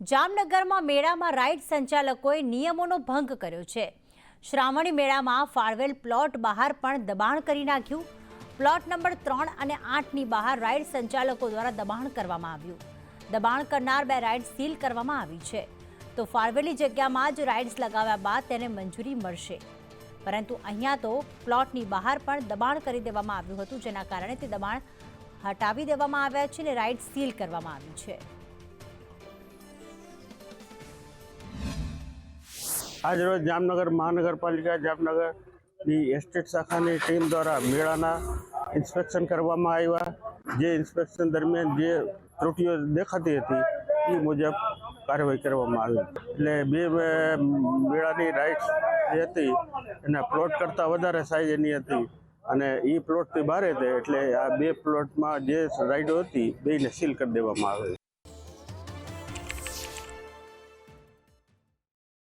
જામનગરમાં મેળામાં રાઇડ સંચાલકોએ નિયમોનો ભંગ કર્યો છે। શ્રાવણી મેળામાં ફાળવેલ પ્લોટ બહાર પણ દબાણ કરી નાખ્યું। પ્લોટ નંબર 3 અને 8ની બહાર રાઇડ સંચાલકો દ્વારા દબાણ કરવામાં આવ્યું। દબાણ કરનાર 2 રાઇડ સીલ કરવામાં આવી છે, તો ફાળવેલી જગ્યામાં જ રાઇડ્સ લગાવ્યા બાદ તેને મંજૂરી મળશે, પરંતુ અહીંયા તો પ્લોટની બહાર પણ દબાણ કરી દેવામાં આવ્યું હતું, જેના કારણે તે દબાણ હટાવી દેવામાં આવ્યા છે અને રાઇડ સીલ કરવામાં આવી છે। आज रोज जामनगर महानगरपालिका जामनगरनी एस्टेट शाखानी टीम द्वारा मेळाना इंस्पेक्शन करवामां आव्या। जे इंस्पेक्शन दरमियान जे त्रुटिओ देखाती हती ए मुजब कार्यवाही करवामां आवी। એટલે બે મેળાની રાઇડ્સ જે હતી એના પ્લોટ કરતાં વધારે સાઇઝ એની હતી અને એ પ્લોટથી બહાર હતી, એટલે આ બે પ્લોટમાં જે રાઇડો હતી બેને સીલ કરી દેવામાં આવે।